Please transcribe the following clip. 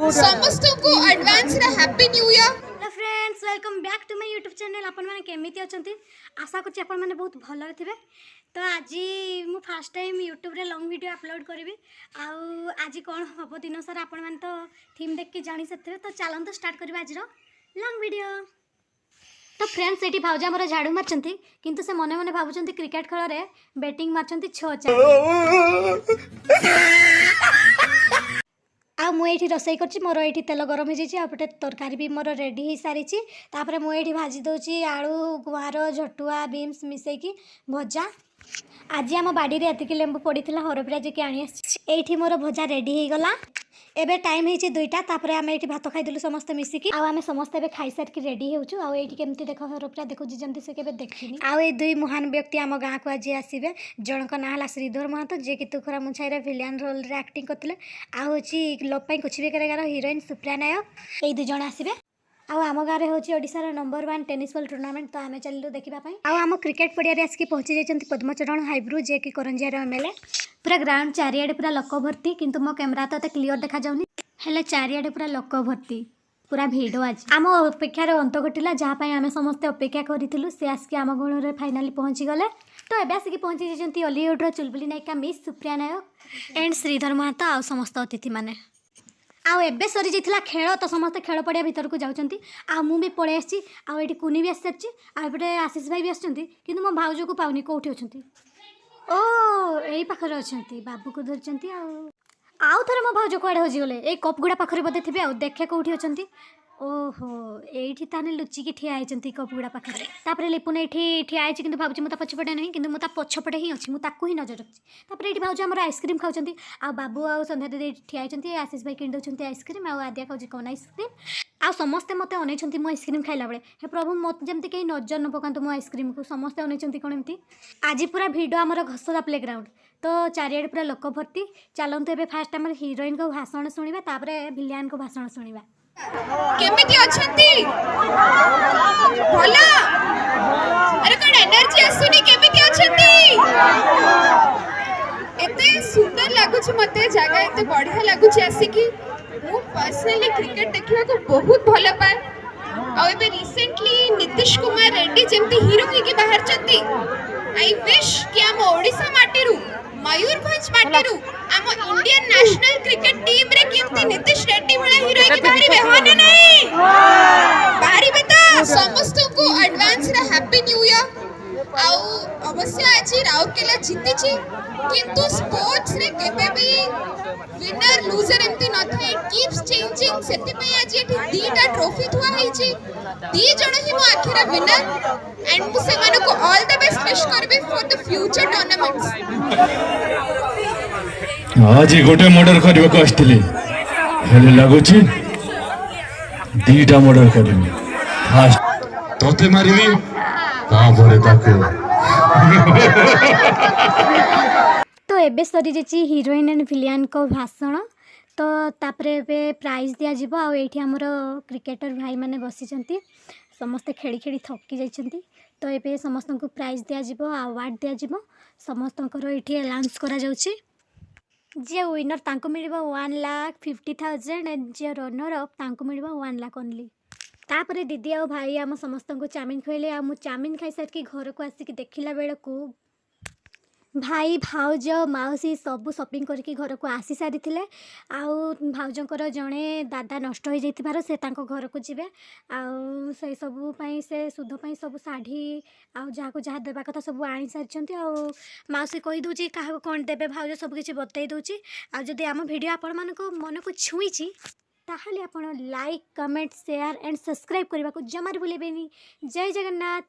समस्त को एडवांस रे happy new year. Hello friends, welcome back to my YouTube channel. आपण माने केमिति अछंती? आशा करछि आपण माने बहुत भलो थिबे। तो आज मु फर्स्ट टाइम यूट्यूब रे लॉन्ग वीडियो अपलोड करिवि। आज कोन हबो दिन सारा आपण माने तो थीम देख के जानि सकथिबे। तो चलन तो स्टार्ट करबा आज रो लॉन्ग वीडियो। तो फ्रेंड्स एटी भाउजा मोर झाड़ू मारचंती, किंतु से मने मने भाबुचंती क्रिकेट खेल रे बैटिंग मारचंती 6-4। आ मु एठी रसोई करछि। मोर एठी तेल गरम हो जाइछि। आपटे तरकारी भी मोर रेडी हो सारी। तापर मु एठी भाजी दोछि आलू गुआर झटुआ बीन्स मिसेकी भजा। आज आम बाड़ी रे एतिकी लेंबू पड़ीथिला हरपुरा जे कि आनी आछि। एठी मोर भजा रेडी हो गला। एबे टाइम हेछि 2टा। तापर आमे एठी भात खाइदलु समस्त मिसिकी। आ आमे समस्त एबे खाइ सार कि रेडी होउछु। आ एठी केमति देखो हरपुरा देखो जेमति से केबे देखिनी। आ ए दुई महान व्यक्ति आम गाँ को आज आसीबे। जनक ना हला श्रीधर महतो जे कि तुखरा मुछाई रे विलियन रोल रे एक्टिंग करथिले। आ होछि लोप पई कुछ भी करेगार हीरोइन सुप्रिया नायक। ए दुई जण आसीबे। आम गाँव में हूँ ओडिशार नंबर 1 टेनिस बॉल टूर्नामेंट। तो आम चलू देखा। आम क्रिकेट पड़िया आसिक पहुँची जाइए पद्मचरण हाइब्रू जे कि करंजियार एमएलए। पूरा ग्राउंड चारिआडे पूरा लोक भर्ती, किंतु मो कैमरा तो क्लीयर देखा जाउनी। हेले चारिआडे पूरा लोक भर्ती, पूरा भिड़ आज। आम अपेक्षार अंत घटिला, जहाँपाई आम समस्ते अपेक्षा करूँ। से आसिक आम गण फाइनाली पहुँची गले। तो एबे आसिक पहुँची जाइए ऑलीवुड चुलबुली नायिका मिस सुप्रिया नायक एंड श्रीधर महतो आ समस्त अतिथि माने। आउ एबे सरी जाइथिला खेल। तो समस्त खेल पड़िया भीतर को जाउचंती। आ मु भी पळे आछि। आ एठी कुनी भी आसी सारछि। आ एपटे आशीष भाई भी आछंती, किंतु मो भाउज को पाउनी कोठी अछंती। ओ एई पाखरे अछंती, बाबू को धरचंती। आउ थरे मो भाउज कोआडे होजी गले। ए कपगुडा पाखरे बदे थिबे। आ देखे कोठी अछंती। ओहो एठी ताने लुचिकी ठिया आइचंती कपगुडा पाखरे। तापरे लिपुन एठी ठिया आइछि, किंतु भाउजी मता पछपटे नहीं, किंतु मता पछपटे ही अछि। मु ताकू ही नजर रखछि। तापरे एठी भाउजी हमर आइसक्रीम खाउचंती। आ बाबू आ संध्या दीदी ठिया आइचंती। आशीष भाई किन दउचंती आइसक्रीम। आ आद्या खाउची कोन आइसक्रीम। आ समस्ते मते अनैचंती मो आइसक्रीम खाइला बेले। हे प्रभु मते जेमति केही नजर न पकांतु मो आइसक्रीम को। समस्ते अनैचंती कोन एमति। आज पूरा भिडियो हमर घसदा प्लेग्राउंड। तो चारिआडे पूरा लोक भर्ती। चलंतु एबे फास्ट हमर हीरोइन को भाषण सुनिबा, तापरे विलियन को भाषण सुनिबा। केमिति अछंती? भला अरे कोन एनर्जी आसुनी? केमिति अछंती? एते सुंदर लागुछ मते। जगह एते बढ़िया लागुछ आसिकी। मु पर्सनली क्रिकेट देखिबा को बहुत भल पाए। आ एबे रिसेंटली नीतीश कुमार रेड्डी जेमती हीरो हे के बाहर चंती। आई विश कि हम ओडिसा माटीरू मयूरभंज माटीरू हम इंडियन नेशनल क्रिकेट टीम रे केमती नीतीश रेड्डी भले हीरो के बाहरी बेहाना नहीं बाहरी बेटा। समस्त को एडवांस रे हैप्पी न्यू ईयर। आउ अवश्य आज राउरकेला जीती छी, किंतु स्पोर्ट्स रे केबे भी विनर लूजर एमती न थाए। Keeps changing. सेति पे आज एठी 2टा ट्रॉफी थुआ है छी। 2 जण ही मो आखिरा विनर एंड मु से माने को ऑल द बेस्ट विश करबे फॉर द फ्यूचर टूर्नामेंट्स। आज गोटे मर्डर करबे को आस्थिली, हेले लागुची 2टा मर्डर करबे। फास्ट तोते मारिबी, तापरे ताके। तो एबे सरी जाइए हीरोइन एंड विलियन को भाषण। तो तापरे एबे प्राइज दिया जिवो। आ एठी हमर क्रिकेटर भाई माने बसिचंती। समस्त खेली खेली थकी जाइछंती। तो एबे समस्त को प्राइज दिया जिवो, अवार्ड दिया जिवो। समस्त को एठी अनाउंस करा जाउची। जे विनर तांको मिलिबो 1,50,000 एंड जे रनर अप तांको मिलिबो 1 लाख ओनली। तापरे दीदी आ भाई आम समस्त को चाउमिन खुएले। आ मु चाउमिन खाई सार कि घर को आसिक देखिला बेले को भाई भाउज माउसी सबू शॉपिंग करके घर को आसी सारी थिले। आउ भाउजंकर जड़े दादा नष्ट हो जाइथिबार से तांको घर को जीवे। आउ से सबू पई से सुध पई सब साड़ी आउ जहाँ को जहाँ देबा कथा सब आनी सारी। आउ माउसी कही दूची क्या कौन देबे भाउज सब किछि बतई दूची। आ जदि आम वीडियो आपण मानको मन को छुईची ताहले आपण like comment share and subscribe करने को जमार भूलेबेनी। जय जगन्नाथ।